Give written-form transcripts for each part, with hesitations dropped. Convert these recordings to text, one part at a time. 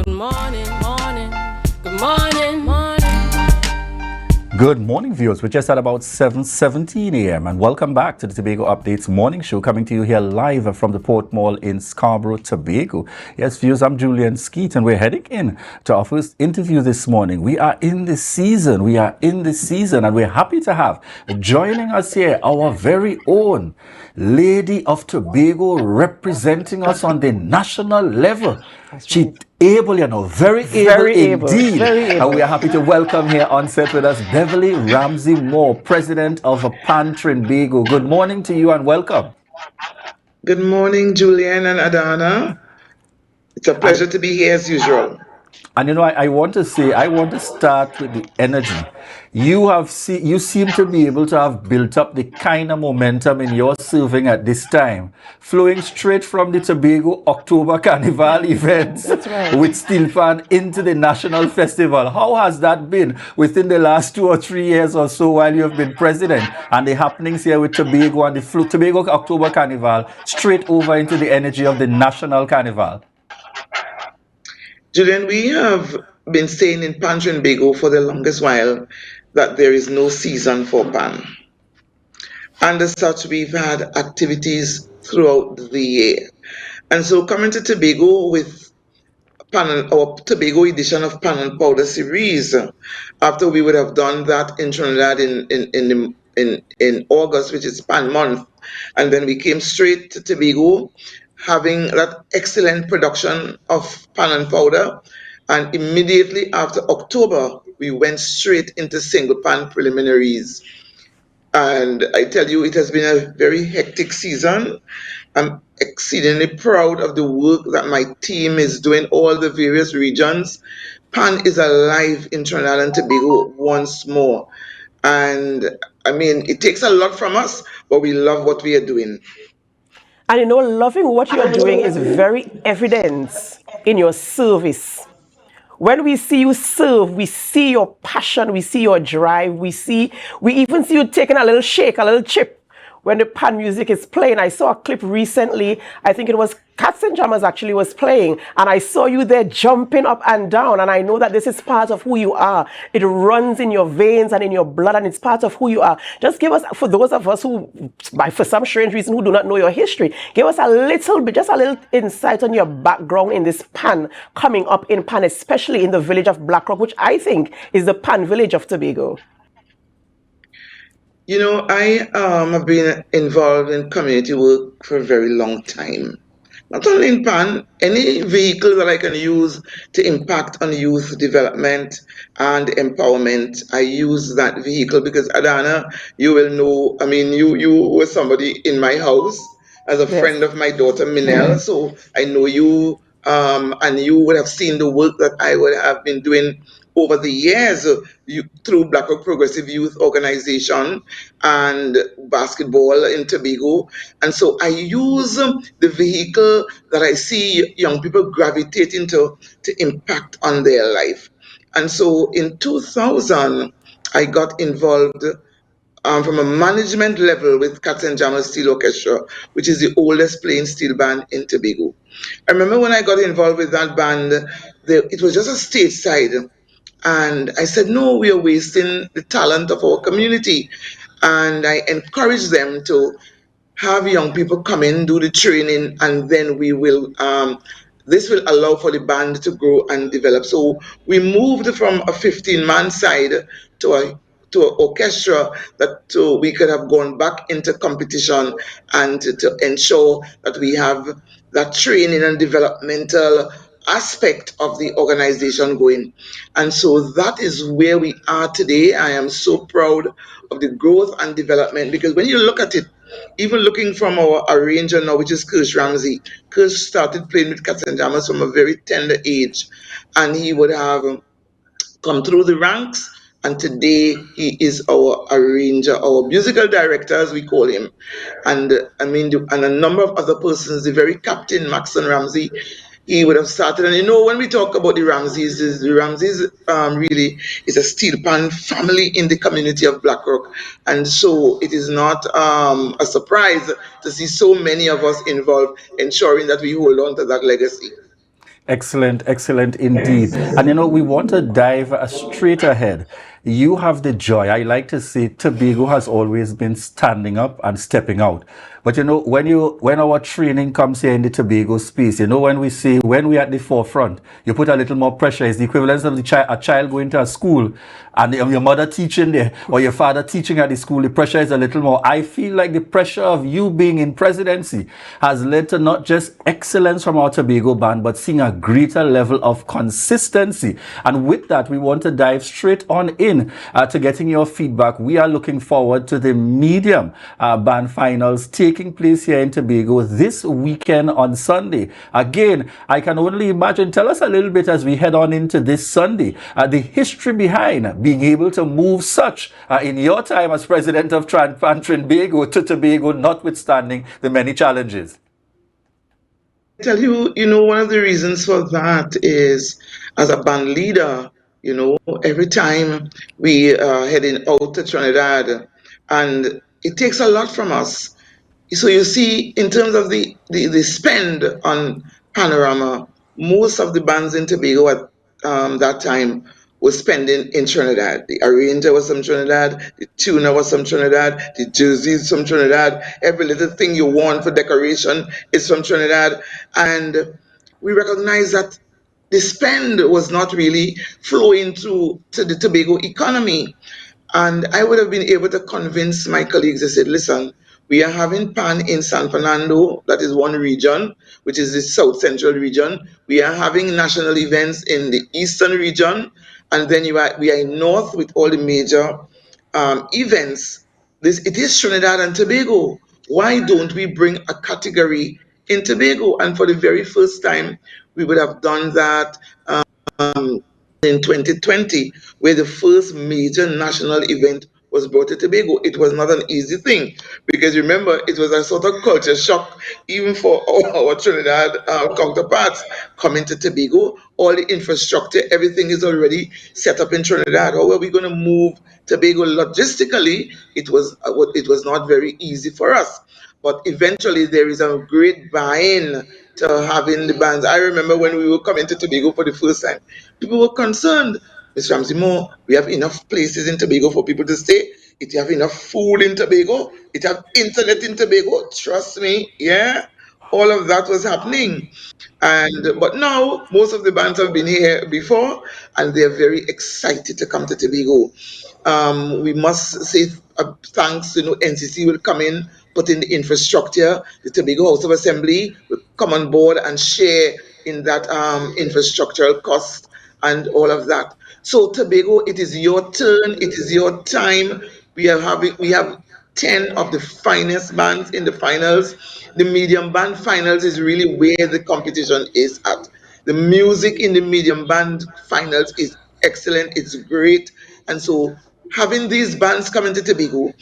Good morning, morning. Good morning, morning. Good morning, viewers. We're just at about 7:17 a.m. and welcome back to the Tobago Updates morning show, coming to you here live from the Port Mall in Scarborough, Tobago. Yes, viewers, I'm Julien Skeete, and we're heading in to our first interview this morning. We are in the season, and we're happy to have joining us here our very own Lady of Tobago, representing us on the national level. She able, very able indeed. Very able. And we are happy to welcome here on set with us Beverley Ramsey-Moore, president of Tobago. Good morning to you and welcome. Good morning, Julien and Adanna. It's a pleasure to be here as usual. And I want to start with the energy. You seem to be able to have built up the kind of momentum in your serving at this time, flowing straight from the Tobago October Carnival events with Steel Pan into the National Festival. How has that been within the last 2 or 3 years or so while you have been president, and the happenings here with Tobago and the Tobago October Carnival straight over into the energy of the National Carnival? Julien, we have been saying in Tobago for the longest while that there is no season for pan. And as such, we've had activities throughout the year. And so coming to Tobago with our Tobago edition of Pan and Powder series, after we would have done that in Trinidad in August, which is Pan month, and then we came straight to Tobago, having that excellent production of Pan and Powder, and immediately after October, we went straight into single pan preliminaries. And I tell you, it has been a very hectic season. I'm exceedingly proud of the work that my team is doing, all the various regions. Pan is alive in Trinidad and Tobago once more. And I mean, it takes a lot from us, but we love what we are doing. And loving what you're doing is very evident in your service. When we see you serve, we see your passion, we see your drive, we even see you taking a little shake, a little chip when the pan music is playing. I saw a clip recently, I think it was Cats and Jammers actually was playing, and I saw you there jumping up and down, and I know that this is part of who you are. It runs in your veins and in your blood, and it's part of who you are. Just give us, for those of us who, for some strange reason, who do not know your history, give us a little bit, just a little insight on your background in this pan, coming up in pan, especially in the village of Blackrock, which I think is the pan village of Tobago. I have been involved in community work for a very long time. Not only in PAN, any vehicle that I can use to impact on youth development and empowerment, I use that vehicle because, Adanna, you will know, I mean, you were somebody in my house as a friend of my daughter, Minelle, so I know you, and you would have seen the work that I would have been doing over the years through Black Rock Progressive Youth Organization and basketball in Tobago. And so I use the vehicle that I see young people gravitating to impact on their life. And so in 2000, I got involved from a management level with Cats and Jammers Steel Orchestra, which is the oldest playing steel band in Tobago. I remember when I got involved with that band, it was just a stage side. And I said, no, we are wasting the talent of our community. And I encouraged them to have young people come in, do the training, and then this will allow for the band to grow and develop. So we moved from a 15-man side to an orchestra that we could have gone back into competition and to ensure that we have that training and developmental aspect of the organization going. And so that is where we are today. I am so proud of the growth and development because when you look at it, even looking from our arranger now, which is Kirsch Ramsey, Kirsch started playing with Cats and Jammers from a very tender age, and he would have come through the ranks. And today he is our arranger, our musical director, as we call him. And and a number of other persons, the very captain, Maxon Ramsey, he would have started. And when we talk about the Ramseys really is a steel pan family in the community of Blackrock. And so it is not a surprise to see so many of us involved, ensuring that we hold on to that legacy. Excellent, excellent indeed. And we want to dive straight ahead. You have the joy. I like to say Tobago has always been standing up and stepping out. But when our training comes here in the Tobago space, when we say when we're at the forefront, you put a little more pressure. It's the equivalent of a child going to a school and your mother teaching there or your father teaching at the school. The pressure is a little more. I feel like the pressure of you being in presidency has led to not just excellence from our Tobago band, but seeing a greater level of consistency. And with that, we want to dive straight on in to getting your feedback. We are looking forward to the medium band finals taking place here in Tobago this weekend on Sunday. Again, I can only imagine. Tell us a little bit as we head on into this Sunday, the history behind being able to move such in your time as president of Trinbago to Tobago, notwithstanding the many challenges. Tell you, one of the reasons for that is as a band leader, every time we are heading out to Trinidad, and it takes a lot from us. So you see, in terms of the spend on Panorama, most of the bands in Tobago at that time was spending in Trinidad. The arranger was from Trinidad, the tuner was from Trinidad, the jerseys from Trinidad, every little thing you want for decoration is from Trinidad. And we recognize that the spend was not really flowing through to the Tobago economy. And I would have been able to convince my colleagues. I said, listen, we are having PAN in San Fernando, that is one region, which is the South Central region. We are having national events in the Eastern region. And then we are in North with all the major events. It is Trinidad and Tobago. Why don't we bring a category in Tobago? And for the very first time, we would have done that in 2020, where the first major national event was brought to Tobago. It was not an easy thing because remember, it was a sort of culture shock even for our Trinidad counterparts coming to Tobago. All the infrastructure, everything is already set up in Trinidad. How are we going to move Tobago logistically? It was not very easy for us. But eventually, there is a great buy-in to having the bands. I remember when we were coming to Tobago for the first time, people were concerned. Mr. Ramsey-Moore, we have enough places in Tobago for people to stay. It have enough food in Tobago. It have internet in Tobago. Trust me, yeah. All of that was happening. But now most of the bands have been here before and they're very excited to come to Tobago. We must say thanks, NCC will come in, put in the infrastructure. The Tobago House of Assembly will come on board and share in that infrastructural cost and all of that. So Tobago, it is your turn, it is your time. We have 10 of the finest bands in the finals. The medium band finals is really where the competition is at. The music in the medium band finals is excellent, it's great. And so having these bands coming to Tobago,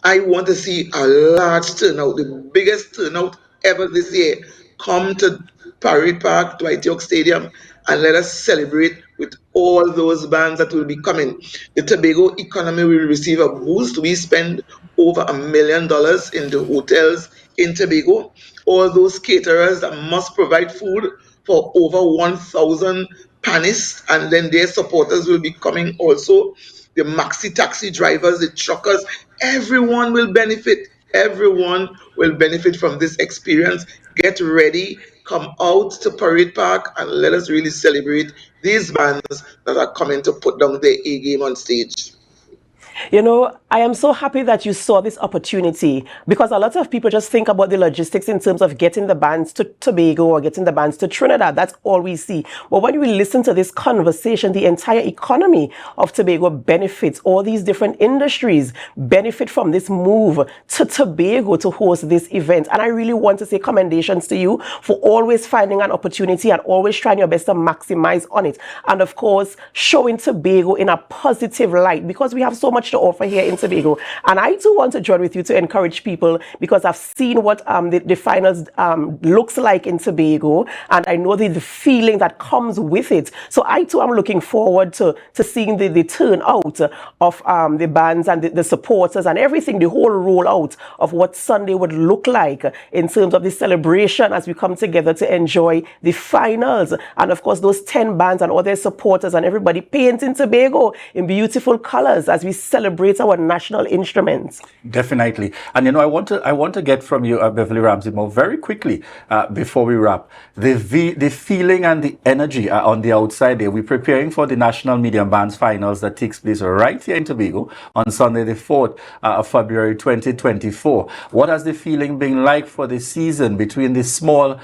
I want to see a large turnout, the biggest turnout ever this year. Come to Parade Park, Dwight York Stadium, and let us celebrate with all those bands that will be coming. The Tobago economy will receive a boost. We spend over $1 million in the hotels in Tobago. All those caterers that must provide food for over 1,000 panists, and then their supporters will be coming also. The maxi taxi drivers, the truckers, everyone will benefit. Everyone will benefit from this experience. Get ready, come out to Parade Park, and let us really celebrate these bands that are coming to put down their A game on stage. I am so happy that you saw this opportunity because a lot of people just think about the logistics in terms of getting the bands to Tobago or getting the bands to Trinidad. That's all we see. But when we listen to this conversation, the entire economy of Tobago benefits. All these different industries benefit from this move to Tobago to host this event. And I really want to say commendations to you for always finding an opportunity and always trying your best to maximize on it. And of course, showing Tobago in a positive light because we have so much much to offer here in Tobago. And I too want to join with you to encourage people, because I've seen what the finals looks like in Tobago, and I know the feeling that comes with it. So I too am looking forward to seeing the turnout of the bands and the supporters and everything, the whole rollout of what Sunday would look like in terms of the celebration as we come together to enjoy the finals. And of course, those 10 bands and all their supporters and everybody painting Tobago in beautiful colors as we celebrate our national instruments. Definitely. And I want to get from you, Beverley Ramsey-Moore, very quickly before we wrap, the feeling and the energy on the outside there. We're preparing for the National Medium Bands Finals that takes place right here in Tobago on Sunday the 4th of February 2024. What has the feeling been like for the season between the small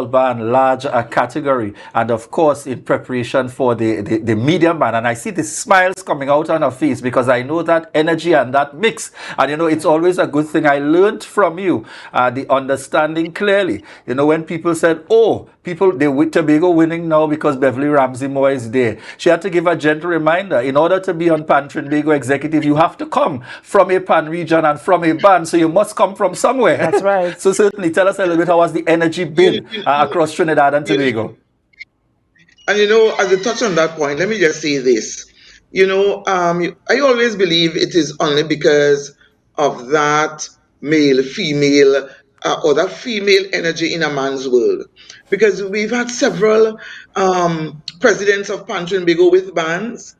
band, large category, and of course in preparation for the medium band? And I see the smiles coming out on her face because I know that energy and that mix. And it's always a good thing. I learned from you the understanding clearly. When people said, they with Tobago winning now because Beverley Ramsey-Moore is there. She had to give a gentle reminder. In order to be on Pan Trinbago Executive, you have to come from a Pan region and from a band, so you must come from somewhere. That's right. So certainly tell us a little bit, how has the energy been across Trinidad and Tobago? And as a touch on that point, let me just say this. I always believe it is only because of that male, female, or that female energy in a man's world. Because we've had several presidents of Pan Trinbago with bands,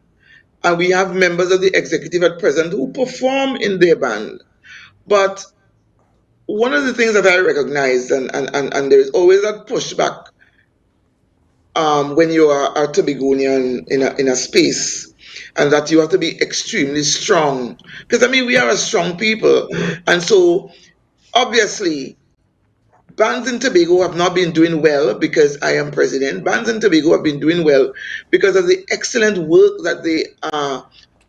and we have members of the executive at present who perform in their band. But one of the things that I recognize, and there is always that pushback when you are a Tobagonian in a space, and that you have to be extremely strong. Because we are a strong people, and so obviously bands in Tobago have not been doing well because I am president. Bands in Tobago have been doing well because of the excellent work that they are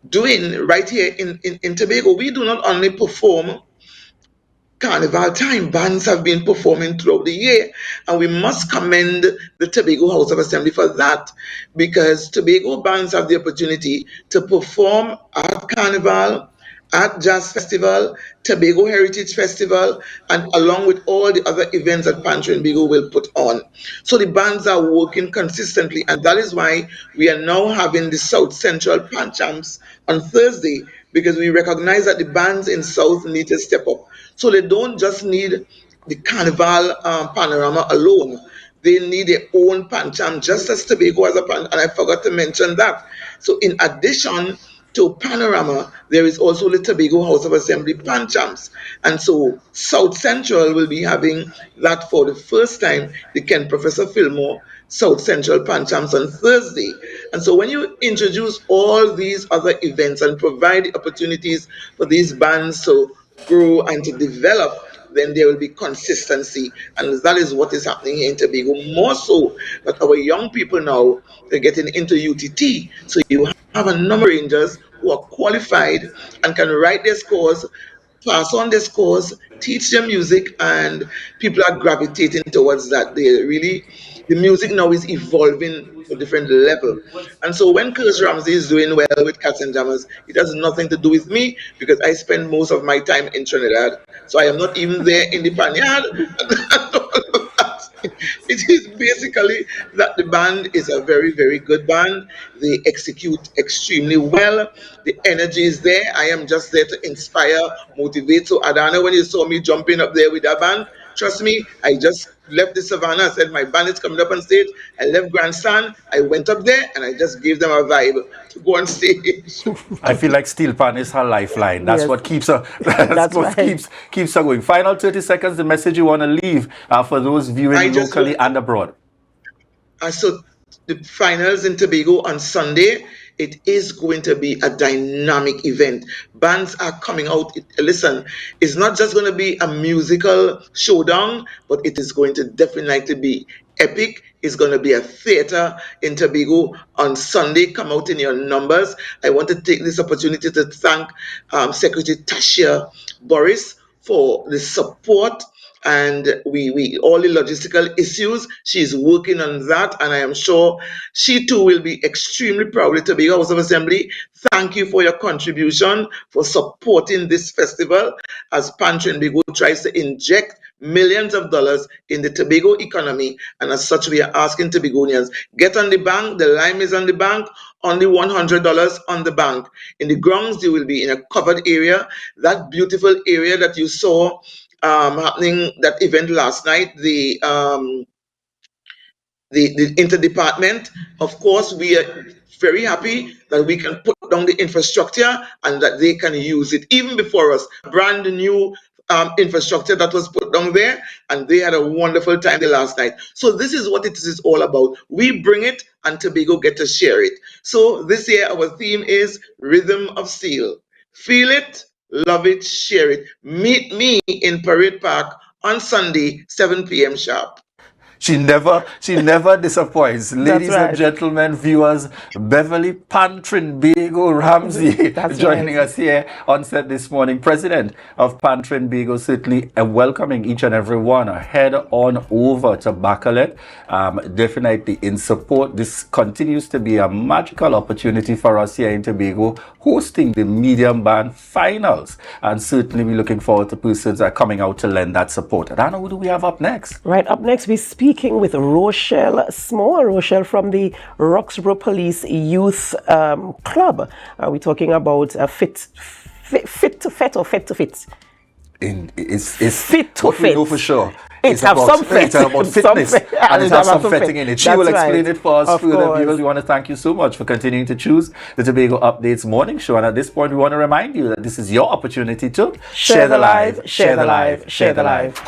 doing right here in Tobago. We do not only perform Carnival time. Bands have been performing throughout the year, and we must commend the Tobago House of Assembly for that, because Tobago bands have the opportunity to perform at Carnival, at Jazz Festival, Tobago Heritage Festival, and along with all the other events that Pan Trinbago will put on. So the bands are working consistently, and that is why we are now having the South Central Pan Champs on Thursday, because we recognize that the bands in South need to step up. So they don't just need the Carnival panorama alone. They need their own pancham, just as Tobago has a pan. And I forgot to mention that. So in addition to Panorama, there is also the Tobago House of Assembly panchams. And so South Central will be having that for the first time, the Ken Professor Fillmore South Central panchams on Thursday. And so when you introduce all these other events and provide the opportunities for these bands to grow and to develop, then there will be consistency. And that is what is happening here in Tobago. More so that our young people now are getting into UTT. So you have a number of rangers who are qualified and can write their scores, pass on their scores, teach their music, and people are gravitating towards that. The music now is evolving to a different level. And so when Curse Ramsey is doing well with Cats and Jammers, it has nothing to do with me, because I spend most of my time in Trinidad. So I am not even there in the panyard. It is basically that the band is a very, very good band. They execute extremely well. The energy is there. I am just there to inspire, motivate. So Adanna, when you saw me jumping up there with that band, trust me, I just left the savannah. I said my band is coming up on stage. I left Grandstand. I went up there and I just gave them a vibe to go on stage. I feel like steel pan is her lifeline. That's Yes. what keeps her. That's what right. keeps her going. Final 30 seconds. The message you want to leave for those viewing locally and abroad. So the finals in Tobago on Sunday, it is going to be a dynamic event. Bands are coming out. Listen, it's not just going to be a musical showdown, but it is going to definitely be epic. It's going to be a theater in Tobago on Sunday. Come out in your numbers. I want to take this opportunity to thank Secretary Tasha Boris for the support and we all the logistical issues, she's working on that, and I am sure she too will be extremely proud of Tobago House of Assembly. Thank you for your contribution, for supporting this festival as Pan Trinbago tries to inject millions of dollars in the Tobago economy, and as such we are asking Tobagonians, get on the bank. The lime is on the bank, only $100 on the bank. In the grounds you will be in a covered area, that beautiful area that you saw happening, that event last night, the interdepartment. Of course, we are very happy that we can put down the infrastructure and that they can use it. Even before us, brand new infrastructure that was put down there, and they had a wonderful time there last night. So this is what it is all about. We bring it, and Tobago get to share it. So this year our theme is Rhythm of Steel. Feel it, love it, share it. Meet me in Parade Park on Sunday, 7 p.m. sharp. She never disappoints. Ladies and gentlemen, viewers, Beverley Pan Trinbago Ramsey joining us here on set this morning. President of Pan Trinbago, certainly welcoming each and every one. Head on over to Bacalet, definitely in support. This continues to be a magical opportunity for us here in Tobago, hosting the medium band finals, and certainly we're looking forward to persons that are coming out to lend that support. Adanna, who do we have up next? Right, up next we speaking with Rochelle Small. Rochelle from the Roxborough Police Youth Club. We're talking about fit to fit. It's fit to what fit. We know for sure. It's about fitness, and it has some fitting in it. She will explain it for us further. Viewers, we want to thank you so much for continuing to choose the Tobago Updates morning show. And at this point, we want to remind you that this is your opportunity to share the live, share the live, share the live.